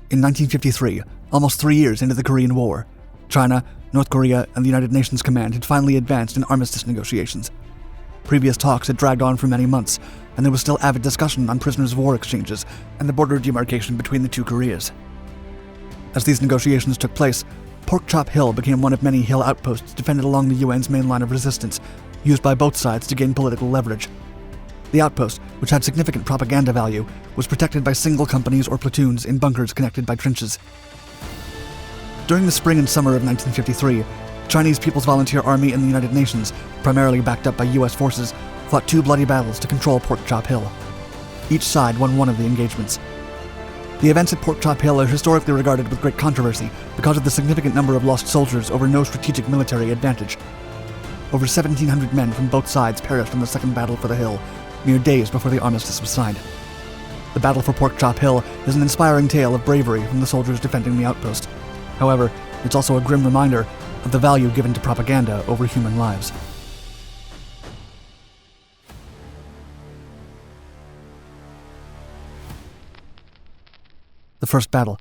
In 1953, almost 3 years into the Korean War, China, North Korea, and the United Nations Command had finally advanced in armistice negotiations. Previous talks had dragged on for many months, and there was still avid discussion on prisoners of war exchanges and the border demarcation between the two Koreas. As these negotiations took place, Pork Chop Hill became one of many hill outposts defended along the UN's main line of resistance, used by both sides to gain political leverage. The outpost, which had significant propaganda value, was protected by single companies or platoons in bunkers connected by trenches. During the spring and summer of 1953, the Chinese People's Volunteer Army and the United Nations, primarily backed up by US forces, fought 2 bloody battles to control Pork Chop Hill. Each side won one of the engagements. The events at Pork Chop Hill are historically regarded with great controversy because of the significant number of lost soldiers over no strategic military advantage. Over 1,700 men from both sides perished in the Second Battle for the Hill, mere days before the armistice was signed. The battle for Pork Chop Hill is an inspiring tale of bravery from the soldiers defending the outpost. However, it's also a grim reminder of the value given to propaganda over human lives. The first battle.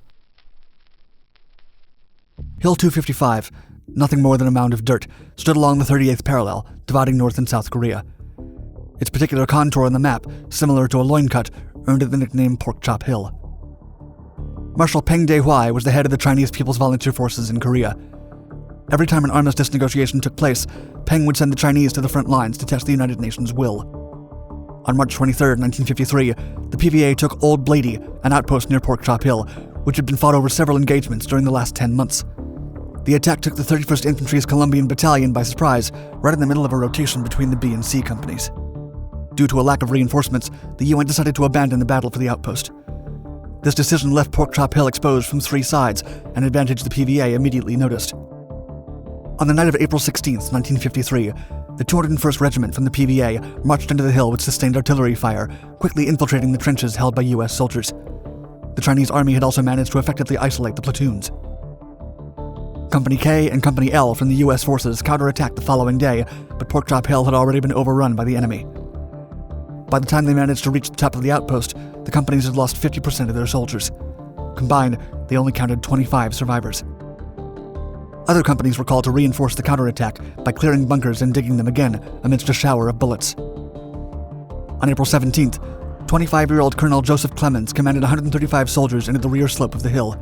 Hill 255, nothing more than a mound of dirt, stood along the 38th parallel, dividing North and South Korea. Its particular contour on the map, similar to a loincut, earned it the nickname Pork Chop Hill. Marshal Peng Dehuai was the head of the Chinese People's Volunteer Forces in Korea. Every time an armistice negotiation took place, Peng would send the Chinese to the front lines to test the United Nations' will. On March 23, 1953, the PVA took Old Blady, an outpost near Pork Chop Hill, which had been fought over several engagements during the last 10 months. The attack took the 31st Infantry's Colombian Battalion by surprise, right in the middle of a rotation between the B and C companies. Due to a lack of reinforcements, the UN decided to abandon the battle for the outpost. This decision left Pork Chop Hill exposed from 3 sides, an advantage the PVA immediately noticed. On the night of April 16, 1953, the 201st Regiment from the PVA marched into the hill with sustained artillery fire, quickly infiltrating the trenches held by US soldiers. The Chinese army had also managed to effectively isolate the platoons. Company K and Company L from the US forces counterattacked the following day, but Pork Chop Hill had already been overrun by the enemy. By the time they managed to reach the top of the outpost, the companies had lost 50% of their soldiers. Combined, they only counted 25 survivors. Other companies were called to reinforce the counterattack by clearing bunkers and digging them again amidst a shower of bullets. On April 17th, 25-year-old Colonel Joseph Clemens commanded 135 soldiers into the rear slope of the hill.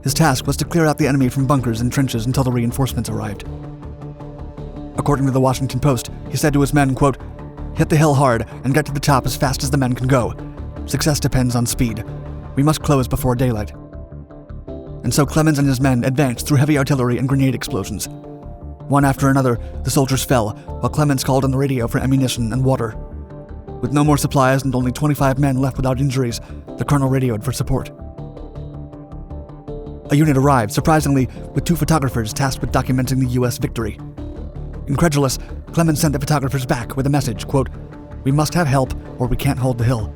His task was to clear out the enemy from bunkers and trenches until the reinforcements arrived. According to the Washington Post, he said to his men, quote, "Hit the hill hard and get to the top as fast as the men can go. Success depends on speed. We must close before daylight." And so Clemens and his men advanced through heavy artillery and grenade explosions. One after another, the soldiers fell, while Clemens called on the radio for ammunition and water. With no more supplies and only 25 men left without injuries, the colonel radioed for support. A unit arrived, surprisingly, with 2 photographers tasked with documenting the US victory. Incredulous, Clemens sent the photographers back with a message, quote, "We must have help or we can't hold the hill."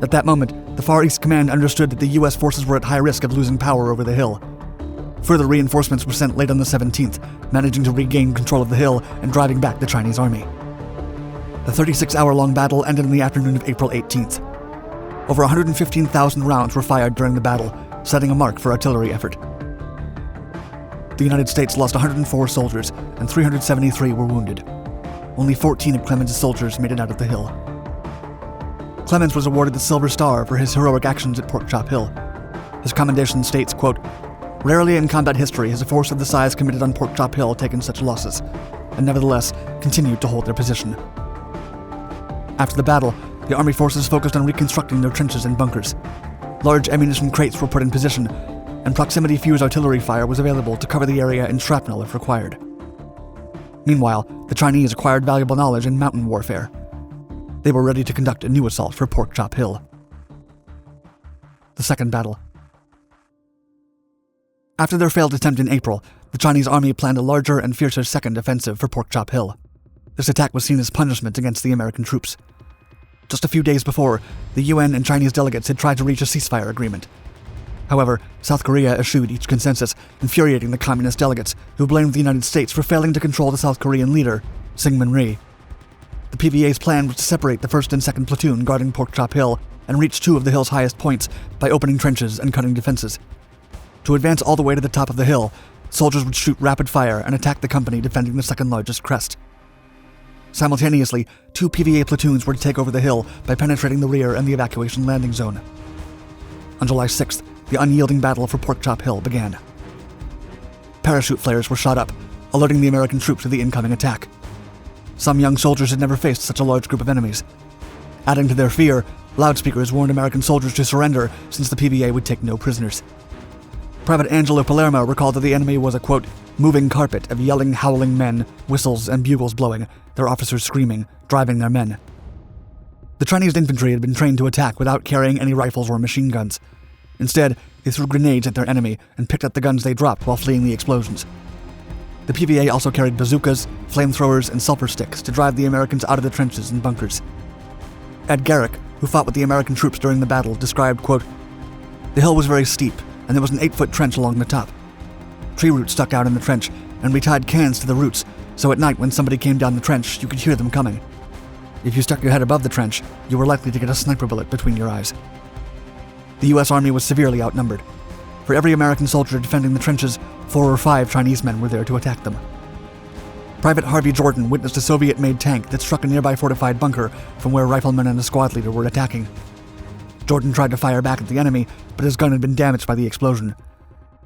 At that moment, the Far East Command understood that the US forces were at high risk of losing power over the hill. Further reinforcements were sent late on the 17th, managing to regain control of the hill and driving back the Chinese army. The 36-hour-long battle ended in the afternoon of April 18th. Over 115,000 rounds were fired during the battle, setting a mark for artillery effort. The United States lost 104 soldiers, and 373 were wounded. Only 14 of Clemens' soldiers made it out of the hill. Clemens was awarded the Silver Star for his heroic actions at Pork Chop Hill. His commendation states, quote, "Rarely in combat history has a force of the size committed on Pork Chop Hill taken such losses, and nevertheless continued to hold their position." After the battle, the Army forces focused on reconstructing their trenches and bunkers. Large ammunition crates were put in position, and proximity-fuse artillery fire was available to cover the area in shrapnel if required. Meanwhile, the Chinese acquired valuable knowledge in mountain warfare. They were ready to conduct a new assault for Pork Chop Hill. The second battle. After their failed attempt in April, the Chinese army planned a larger and fiercer second offensive for Pork Chop Hill. This attack was seen as punishment against the American troops. Just a few days before, the UN and Chinese delegates had tried to reach a ceasefire agreement. However, South Korea eschewed each consensus, infuriating the communist delegates, who blamed the United States for failing to control the South Korean leader, Syngman Rhee. The PVA's plan was to separate the 1st and 2nd platoon guarding Pork Chop Hill and reach two of the hill's highest points by opening trenches and cutting defenses. To advance all the way to the top of the hill, soldiers would shoot rapid fire and attack the company defending the second largest crest. Simultaneously, 2 PVA platoons were to take over the hill by penetrating the rear and the evacuation landing zone. On July 6th, the unyielding battle for Porkchop Hill began. Parachute flares were shot up, alerting the American troops of the incoming attack. Some young soldiers had never faced such a large group of enemies. Adding to their fear, loudspeakers warned American soldiers to surrender since the PVA would take no prisoners. Private Angelo Palermo recalled that the enemy was a, quote, moving carpet of yelling, howling men, whistles and bugles blowing, their officers screaming, driving their men. The Chinese infantry had been trained to attack without carrying any rifles or machine guns. Instead, they threw grenades at their enemy and picked up the guns they dropped while fleeing the explosions. The PVA also carried bazookas, flamethrowers, and sulfur sticks to drive the Americans out of the trenches and bunkers. Ed Garrick, who fought with the American troops during the battle, described, quote, "The hill was very steep, and there was an 8-foot trench along the top. Tree roots stuck out in the trench, and we tied cans to the roots, so at night when somebody came down the trench, you could hear them coming. If you stuck your head above the trench, you were likely to get a sniper bullet between your eyes." The U.S. Army was severely outnumbered. For every American soldier defending the trenches, 4 or 5 Chinese men were there to attack them. Private Harvey Jordan witnessed a Soviet-made tank that struck a nearby fortified bunker from where riflemen and a squad leader were attacking. Jordan tried to fire back at the enemy, but his gun had been damaged by the explosion.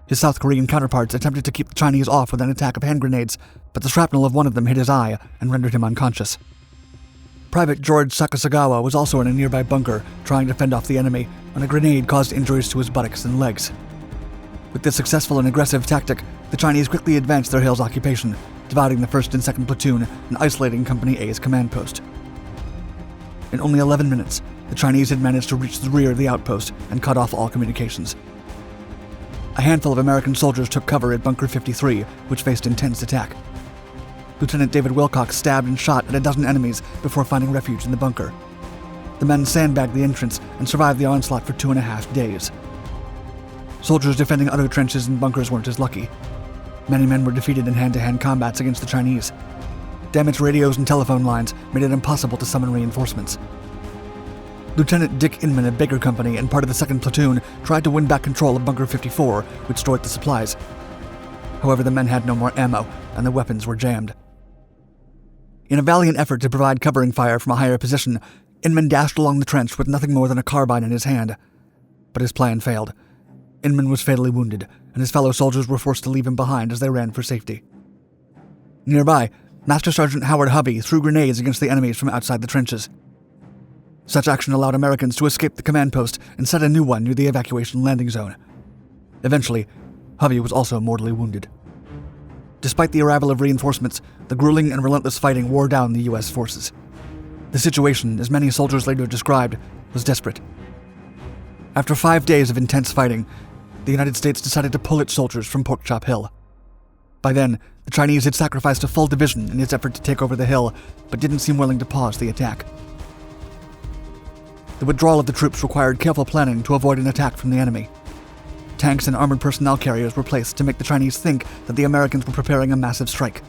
His South Korean counterparts attempted to keep the Chinese off with an attack of hand grenades, but the shrapnel of one of them hit his eye and rendered him unconscious. Private George Sakasagawa was also in a nearby bunker trying to fend off the enemy when a grenade caused injuries to his buttocks and legs. With this successful and aggressive tactic, the Chinese quickly advanced their hill's occupation, dividing the 1st and 2nd platoon and isolating Company A's command post. In only 11 minutes, the Chinese had managed to reach the rear of the outpost and cut off all communications. A handful of American soldiers took cover at Bunker 53, which faced intense attack. Lieutenant David Wilcox stabbed and shot at a dozen enemies before finding refuge in the bunker. The men sandbagged the entrance and survived the onslaught for 2.5 days. Soldiers defending other trenches and bunkers weren't as lucky. Many men were defeated in hand-to-hand combats against the Chinese. Damaged radios and telephone lines made it impossible to summon reinforcements. Lieutenant Dick Inman of Baker Company and part of the 2nd Platoon tried to win back control of Bunker 54, which stored the supplies. However, the men had no more ammo, and the weapons were jammed. In a valiant effort to provide covering fire from a higher position, Inman dashed along the trench with nothing more than a carbine in his hand. But his plan failed. Inman was fatally wounded, and his fellow soldiers were forced to leave him behind as they ran for safety. Nearby, Master Sergeant Howard Hovey threw grenades against the enemies from outside the trenches. Such action allowed Americans to escape the command post and set a new one near the evacuation landing zone. Eventually, Hovey was also mortally wounded. Despite the arrival of reinforcements, the grueling and relentless fighting wore down the U.S. forces. The situation, as many soldiers later described, was desperate. After 5 days of intense fighting, the United States decided to pull its soldiers from Porkchop Hill. By then, the Chinese had sacrificed a full division in its effort to take over the hill, but didn't seem willing to pause the attack. The withdrawal of the troops required careful planning to avoid an attack from the enemy. Tanks and armored personnel carriers were placed to make the Chinese think that the Americans were preparing a massive strike.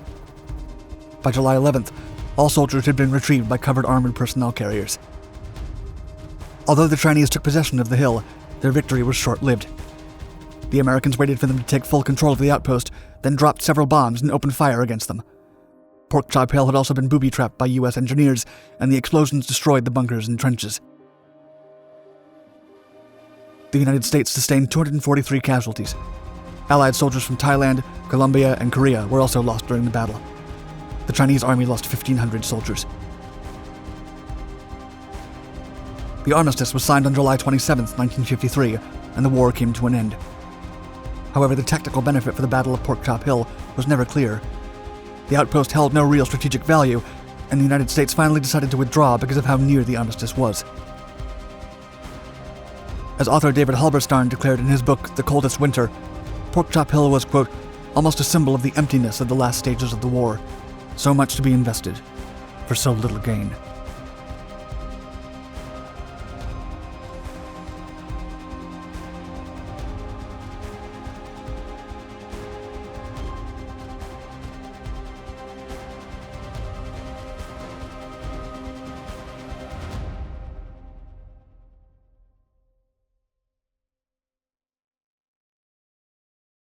By July 11th, all soldiers had been retrieved by covered armored personnel carriers. Although the Chinese took possession of the hill, their victory was short-lived. The Americans waited for them to take full control of the outpost, then dropped several bombs and opened fire against them. Porkchop Hill had also been booby-trapped by U.S. engineers, and the explosions destroyed the bunkers and trenches. The United States sustained 243 casualties. Allied soldiers from Thailand, Colombia, and Korea were also lost during the battle. The Chinese army lost 1,500 soldiers. The armistice was signed on July 27, 1953, and the war came to an end. However, the tactical benefit for the Battle of Porkchop Hill was never clear. The outpost held no real strategic value, and the United States finally decided to withdraw because of how near the armistice was. As author David Halberstam declared in his book The Coldest Winter, Porkchop Hill was, quote, almost a symbol of the emptiness of the last stages of the war. So much to be invested, for so little gain.